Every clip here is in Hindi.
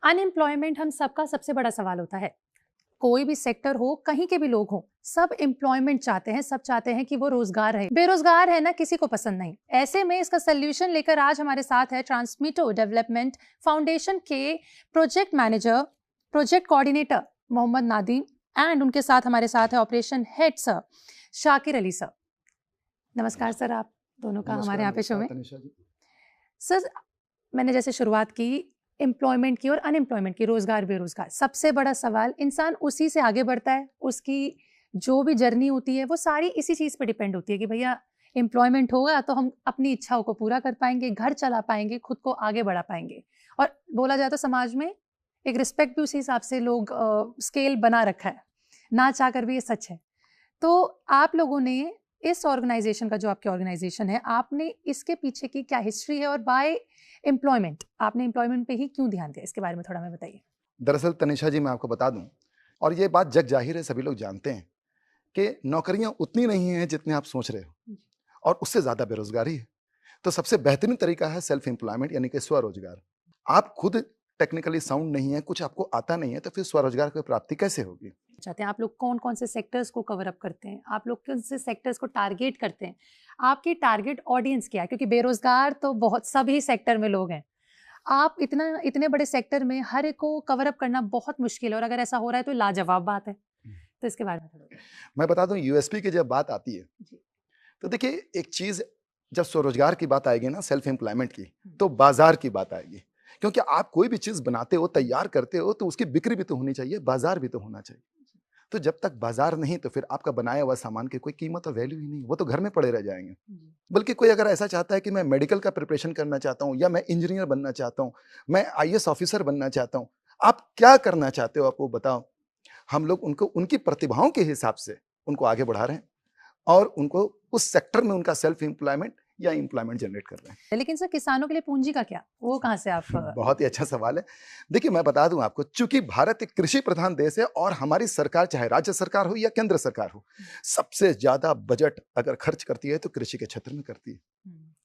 अनएम्प्लॉयमेंट हम सबका सबसे बड़ा सवाल होता है। कोई भी सेक्टर हो, कहीं के भी लोग हों, सब एम्प्लॉयमेंट चाहते हैं, सब चाहते हैं कि वो रोजगार रहे। बेरोजगार है ना, किसी को पसंद नहीं। ऐसे में इसका सोल्यूशन लेकर आज हमारे साथ है ट्रांसमीटो डेवलपमेंट फाउंडेशन के project manager, project coordinator Mohammed Nadeem, and उनके साथ हमारे साथ है operation head sir Shakir Ali sir. नमस्कार सर, आप दोनों का हमारे यहाँ पे शो में। सर, मैंने जैसे शुरुआत की एम्प्लॉयमेंट की और अनएम्प्लॉयमेंट की, रोजगार बेरोजगार, सबसे बड़ा सवाल, इंसान उसी से आगे बढ़ता है, उसकी जो भी जर्नी होती है वो सारी इसी चीज़ पे डिपेंड होती है कि भैया एम्प्लॉयमेंट होगा तो हम अपनी इच्छाओं को पूरा कर पाएंगे, घर चला पाएंगे, खुद को आगे बढ़ा पाएंगे। और बोला जाए तो समाज में एक रिस्पेक्ट भी उसी हिसाब से लोग स्केल बना रखा है, ना चाह कर भी ये सच है। तो आप लोगों ने इस ऑर्गेनाइजेशन का, जो आपकी ऑर्गेनाइजेशन है, आपने इसके पीछे की क्या हिस्ट्री है और बाय एम्प्लॉयमेंट आपने एम्प्लॉयमेंट पे ही क्यों ध्यान दिया, इसके बारे में थोड़ा हमें बताइए। दरअसल तनिषा जी, मैं आपको बता दूं, और ये बात जग जाहिर है, सभी लोग जानते हैं कि नौकरियां उतनी नहीं हैं जितनी आप सोच रहे हो, और उससे ज़्यादा बेरोजगारी है। तो सबसे बेहतरीन तरीका है सेल्फ एम्प्लॉयमेंट, यानी कि स्वरोजगार। आप खुद टेक्निकली साउंड नहीं है, कुछ आपको आता नहीं है, तो फिर स्वरोजगार की प्राप्ति कैसे होगी? चाहते हैं आप लोग कौन कौन से सेक्टर्स को कवर अप करते हैं, आप लोग कौन से सेक्टर्स को टारगेट करते हैं, आपकी टारगेट ऑडियंस क्या है? क्योंकि बेरोजगार तो बहुत सभी सेक्टर में लोग हैं। आप इतने बड़े सेक्टर में हर एक को कवर अप करना बहुत मुश्किल है, और अगर ऐसा हो रहा है तो लाजवाब बात है। तो इसके बारे में थोड़ा मैं बता दूं, यूएसपी की जब बात आती है, जी। तो देखिए, एक चीज़, जब स्वरोजगार की बात आएगी ना, सेल्फ एम्प्लॉयमेंट की, तो बाजार की बात आएगी। क्योंकि आप कोई भी चीज़ बनाते हो, तैयार करते हो, तो उसकी बिक्री भी तो होनी चाहिए, बाजार भी तो होना चाहिए। तो जब तक बाजार नहीं, तो फिर आपका बनाया हुआ सामान की कोई कीमत और वैल्यू ही नहीं, वो तो घर में पड़े रह जाएंगे। बल्कि कोई अगर ऐसा चाहता है कि मैं मेडिकल का प्रिपरेशन करना चाहता हूँ, या मैं इंजीनियर बनना चाहता हूँ, मैं आईएएस ऑफिसर बनना चाहता हूँ, आप क्या करना चाहते हो, आप वो बताओ। हम लोग उनको उनकी प्रतिभाओं के हिसाब से उनको आगे बढ़ा रहे हैं, और उनको उस सेक्टर में उनका सेल्फ एम्प्लॉयमेंट या एम्प्लॉयमेंट जनरेट कर रहे हैं। लेकिन सर, किसानों के लिए पूंजी का क्या, वो कहाँ से आप बहुत ही अच्छा सवाल है। देखिए, मैं बता दूं आपको, चूंकि भारत एक कृषि प्रधान देश है, और हमारी सरकार, चाहे राज्य सरकार हो या केंद्र सरकार हो, सबसे ज्यादा बजट अगर खर्च करती है तो कृषि के क्षेत्र में करती है।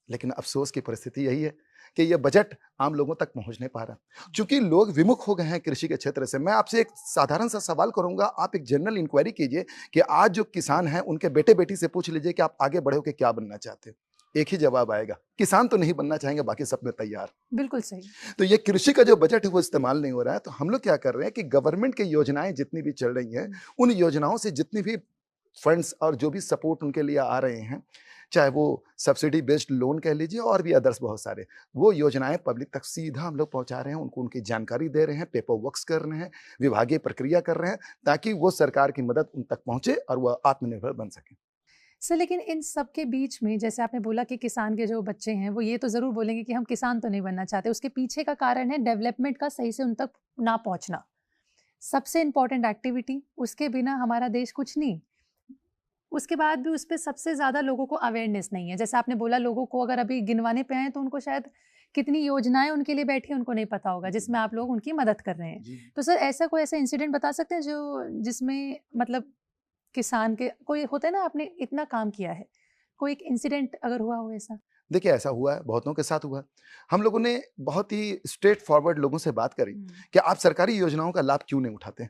लेकिन अफसोस की परिस्थिति यही है कि यह बजट आम लोगों तक पहुंच नहीं पा रहा, क्योंकि लोग विमुख हो गए हैं कृषि के क्षेत्र से। मैं आपसे एक साधारण सा सवाल करूंगा, आप एक जनरल इंक्वायरी कीजिए कि आज जो किसान हैं, उनके बेटे बेटी से पूछ लीजिए कि आप आगे बढ़े होकर क्या बनना चाहते हो। एक ही जवाब आएगा, किसान तो नहीं बनना चाहेंगे, बाकी सब में तैयार। बिल्कुल सही। तो ये कृषि का जो बजट है वो इस्तेमाल नहीं हो रहा है। तो हम लोग क्या कर रहे हैं कि गवर्नमेंट की योजनाएं जितनी भी चल रही हैं, उन योजनाओं से जितनी भी फंड्स और जो भी सपोर्ट उनके लिए आ रहे हैं, चाहे वो सब्सिडी बेस्ड लोन कह लीजिए, और भी अदर्स बहुत सारे, वो योजनाएं पब्लिक तक सीधा हम लोग पहुंचा रहे हैं, उनको उनकी जानकारी दे रहे हैं, पेपर वर्क्स कर रहे हैं, विभागीय प्रक्रिया कर रहे हैं, ताकि वो सरकार की मदद उन तक पहुंचे और वह आत्मनिर्भर बन सके। सर, लेकिन इन सब के बीच में, जैसे आपने बोला कि किसान के जो बच्चे हैं वो ये तो ज़रूर बोलेंगे कि हम किसान तो नहीं बनना चाहते, उसके पीछे का कारण है डेवलपमेंट का सही से उन तक ना पहुंचना। सबसे इम्पोर्टेंट एक्टिविटी, उसके बिना हमारा देश कुछ नहीं। उसके बाद भी उस पे सबसे ज़्यादा लोगों को अवेयरनेस नहीं है। जैसे आपने बोला, लोगों को अगर अभी गिनवाने पे आए तो उनको शायद कितनी योजनाएं उनके लिए बैठी हैं उनको नहीं पता होगा, जिसमें आप लोग उनकी मदद कर रहे हैं। तो सर, ऐसा इंसिडेंट बता सकते हैं जो जिसमें मतलब किसान के कोई होता है ना, आपने इतना काम किया है, कोई एक इंसिडेंट अगर हुआ हो ऐसा? देखिए, ऐसा हुआ है, बहुतों के साथ हुआ है। हम लोगों ने बहुत ही स्ट्रेट फॉरवर्ड लोगों से बात करी कि आप सरकारी योजनाओं का लाभ क्यों नहीं उठाते।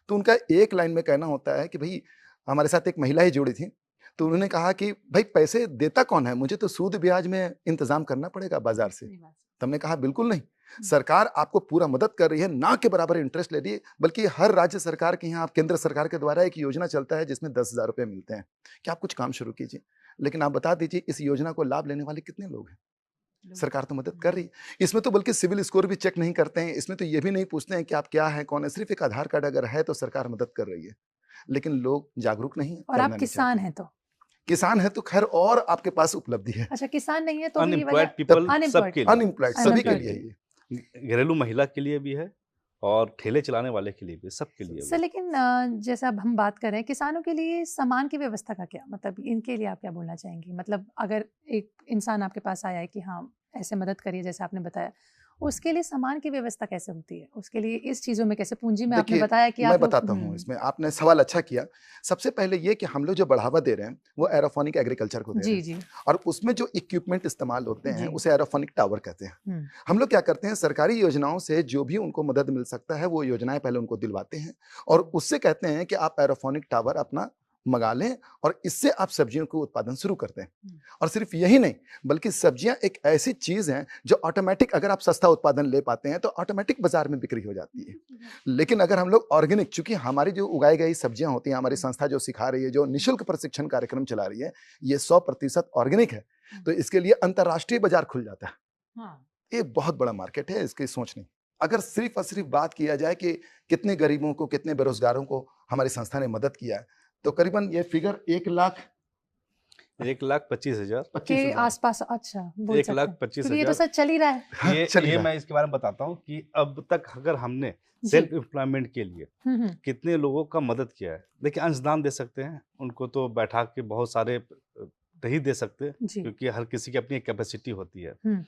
तो उनका एक लाइन में कहना होता है कि भाई, हमारे साथ एक महिला ही जुड़ी थी, तो उन्होंने कहा कि भाई, पैसे देता कौन है, मुझे तो सूद ब्याज में इंतजाम करना पड़ेगा बाजार से। सही बात। तो हमने कहा बिल्कुल नहीं, सरकार आपको पूरा मदद कर रही है, ना के बराबर इंटरेस्ट ले रही है। बल्कि हर राज्य सरकार के यहाँ केंद्र सरकार के द्वारा एक योजना चलता है जिसमें 10,000 रुपए मिलते हैं कि आप कुछ काम शुरू कीजिए। लेकिन आप बता दीजिए, इस योजना को लाभ लेने वाले कितने लोग हैं? सरकार तो मदद कर रही है। इसमें तो बल्कि सिविल स्कोर भी चेक नहीं करते हैं, इसमें तो ये भी नहीं पूछते हैं कि आप क्या हैं, कौन है, सिर्फ एक आधार कार्ड अगर है तो सरकार मदद कर रही है। लेकिन लोग जागरूक नहीं है, और करना आप नहीं किसान चाहते। हैं तो? किसान है तो खैर और आपके पास उपलब्धि है। अच्छा, किसान नहीं है तो भी ये अनएम्प्लॉयड वजह पीपल अनएम्प्लॉयड, सबके लिए, अनएम्प्लॉयड सभी के अनएम्प्लॉयड लिए के। है ये। घरेलू महिला के लिए भी है और ठेले चलाने वाले के लिए भी, सबके लिए सर, वो। लेकिन जैसा अब हम बात कर रहे हैं, किसानों के लिए सामान की व्यवस्था का क्या, मतलब इनके लिए आप क्या बोलना चाहेंगी? मतलब अगर एक इंसान आपके पास आया है कि हाँ, ऐसे मदद करिए जैसे आपने बताया, उसके लिए सामान की व्यवस्था कैसे होती है, उसके लिए इस चीजों में कैसे, पूंजी में आपने देखिए, बताया कि मैं आप बताता हूँ इसमें, आपने सवाल अच्छा किया। सबसे पहले ये कि हम लोग जो बढ़ावा दे रहे हैं वो एरोफोनिक एग्रीकल्चर को दे रहे जी हैं, जी और उसमें जो इक्विपमेंट इस्तेमाल होते हैं जी। उसे एरोफोनिक टावर कहते हैं। हम लोग क्या करते हैं, सरकारी योजनाओं से जो भी उनको मदद मिल सकता है वो योजनाएं पहले उनको दिलवाते हैं, और उससे कहते हैं कि आप एरोफोनिक टावर अपना मंगा लें, और इससे आप सब्जियों को उत्पादन शुरू करते हैं। और सिर्फ यही नहीं, बल्कि सब्जियां एक ऐसी चीज हैं जो ऑटोमेटिक, अगर आप सस्ता उत्पादन ले पाते हैं तो ऑटोमेटिक बाजार में बिक्री हो जाती है। लेकिन अगर हम लोग ऑर्गेनिक, चूंकि हमारी जो उगाई गई सब्जियां होती हैं, हमारी संस्था जो सिखा रही है, जो निःशुल्क प्रशिक्षण कार्यक्रम चला रही है, ये 100% ऑर्गेनिक है, तो इसके लिए अंतर्राष्ट्रीय बाजार खुल जाता है। हाँ। ये बहुत बड़ा मार्केट है, इसकी सोच नहीं। अगर सिर्फ और सिर्फ बात किया जाए कि कितने गरीबों को, कितने बेरोजगारों को हमारी संस्था ने मदद किया है, तो करीबन ये फिगर 1,25,000 के आसपास। अच्छा, बोल सकते हैं, क्योंकि ये तो 1,25,000 सर चल ही रहा है। ये मैं इसके बारे में बताता हूँ कि अब तक अगर हमने जी। सेल्फ एम्प्लॉयमेंट के लिए हम्म। कितने लोगों का मदद किया है। देखिए, अंशदान दे सकते हैं, उनको तो बैठा के बहुत सारे नहीं दे सकते, जी। क्योंकि हर किसी की अपनी कैपेसिटी होती है। हम्म।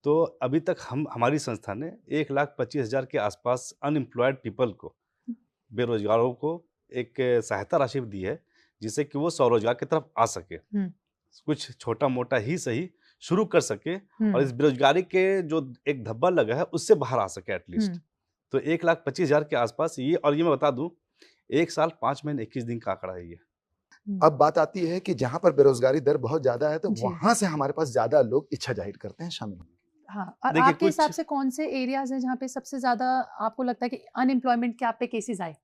तो अभी तक हमारी संस्था ने 1,25,000 के आसपास अनएम्प्लॉयड पीपल को, बेरोजगारों को एक सहायता राशि दी है, जिससे कि वो स्वरोजगार की तरफ आ सके, कुछ छोटा मोटा ही सही शुरू कर सके, और इस बेरोजगारी के जो एक धब्बा लगा है उससे बाहर आ सके एटलीस्ट। तो 1,25,000 के आसपास ये, और ये मैं बता दूं, 1 साल 5 महीने 21 दिन का आंकड़ा है ये। अब बात आती है कि जहां पर बेरोजगारी दर बहुत ज्यादा है, तो जी। वहां से हमारे पास ज्यादा लोग इच्छा जाहिर करते हैं शामिल होने की। हाँ, और देखिए, आपके हिसाब से कौन से एरियाज हैं जहाँ पे सबसे ज्यादा आपको लगता है कि अनएम्प्लॉयमेंट के आप पे केसेस आए?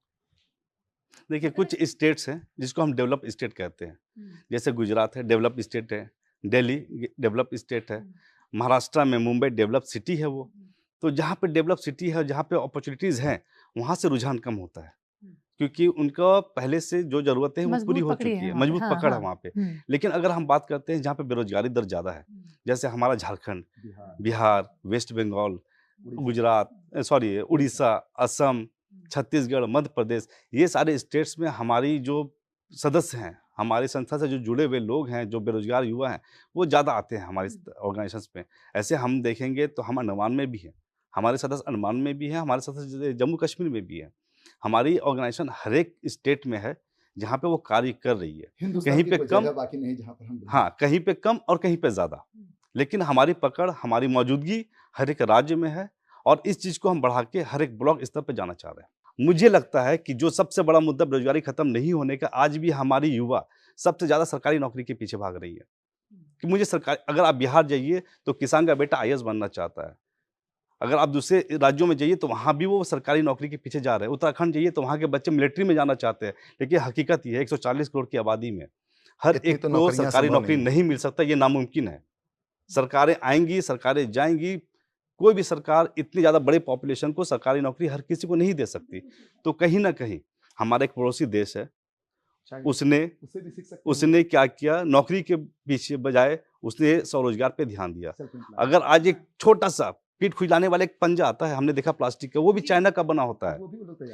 देखिए, कुछ स्टेट्स हैं जिसको हम डेवलप स्टेट कहते हैं, जैसे गुजरात है, डेवलप स्टेट है, दिल्ली डेवलप स्टेट है, महाराष्ट्र में मुंबई डेवलप सिटी है वो। तो जहाँ पे डेवलप सिटी है, जहाँ पे अपॉर्चुनिटीज़ हैं, वहाँ से रुझान कम होता है, क्योंकि उनका पहले से जो ज़रूरतें हैं वो पूरी हो चुकी है, मजबूत पकड़ है वहाँ पे। लेकिन अगर हम बात करते हैं जहाँ पे बेरोजगारी दर ज़्यादा है, जैसे हमारा झारखंड, बिहार, वेस्ट बंगाल, गुजरात, उड़ीसा, असम, छत्तीसगढ़, मध्य प्रदेश, ये सारे स्टेट्स में हमारी जो सदस्य हैं, हमारी संस्था से जो जुड़े हुए लोग हैं, जो बेरोजगार युवा हैं, वो ज़्यादा आते हैं हमारी ऑर्गेनाइजेशंस में। ऐसे हम देखेंगे तो हम अंडमान में भी हैं, हमारे सदस्य अंडमान में भी हैं, हमारे सदस्य जम्मू कश्मीर में भी हैं। हमारी ऑर्गेनाइजेशन हर एक स्टेट में है जहाँ पे वो कार्य कर रही है, कहीं पे कम, बाकी नहीं जहाँ पर हम। हाँ, कहीं पे कम और कहीं पे ज़्यादा, लेकिन हमारी पकड़, हमारी मौजूदगी हर एक राज्य में है, और इस चीज़ को हम बढ़ा के हर एक ब्लॉक स्तर पे जाना चाह रहे हैं। मुझे लगता है कि जो सबसे बड़ा मुद्दा बेरोजगारी खत्म नहीं होने का, आज भी हमारी युवा सबसे ज़्यादा सरकारी नौकरी के पीछे भाग रही है। कि मुझे सरकार, अगर आप बिहार जाइए तो किसान का बेटा आईएएस बनना चाहता है, अगर आप दूसरे राज्यों में जाइए तो वहाँ भी वो सरकारी नौकरी के पीछे जा रहे हैं, उत्तराखंड जाइए तो वहाँ के बच्चे मिलिट्री में जाना चाहते हैं। लेकिन हकीकत ये है, 140 करोड़ की आबादी में हर एक को सरकारी नौकरी नहीं मिल सकता, ये नामुमकिन है। सरकारें आएंगी, सरकारें जाएंगी, कोई भी सरकार इतनी ज़्यादा बड़े पॉपुलेशन को सरकारी नौकरी हर किसी को नहीं दे सकती। तो कहीं ना कहीं हमारा एक पड़ोसी देश है, उसने क्या किया, नौकरी के पीछे बजाय उसने स्वरोजगार पे ध्यान दिया। अगर आज एक छोटा सा पीठ खुजलाने वाला एक पंजा आता है, हमने देखा प्लास्टिक का, वो भी चाइना का बना होता है,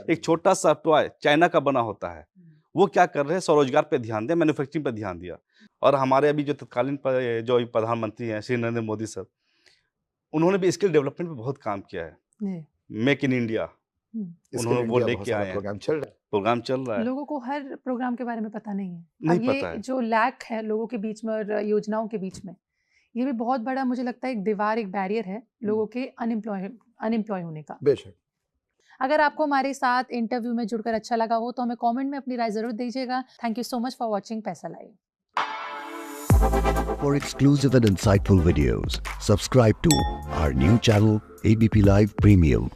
एक छोटा सा टॉय चाइना का बना होता है, वो क्या कर रहे हैं, स्वरोजगार पे ध्यान दिया, मैन्युफैक्चरिंग पे ध्यान दिया। और हमारे अभी जो तत्कालीन जो प्रधानमंत्री हैं श्री नरेंद्र मोदी सर, उन्होंने भी स्किल डेवलपमेंट पे बहुत काम किया है, मेक इन इंडिया उन्होंने वो लेके आए हैं, प्रोग्राम चल रहा है। लोगों को हर प्रोग्राम के बारे में पता नहीं है, नहीं ये पता है। जो लैक है लोगों के बीच में और योजनाओं के बीच में, ये भी बहुत बड़ा मुझे लगता है एक दीवार, एक बैरियर है लोगों के अनएम्प्लॉय होने का। बेशक। अगर आपको हमारे साथ इंटरव्यू में जुड़कर अच्छा लगा हो तो हमें कमेंट में अपनी राय जरूर दीजिएगा। Thank you so much for watching पैसा live. For exclusive and insightful videos, subscribe to our new channel ABP Live Premium.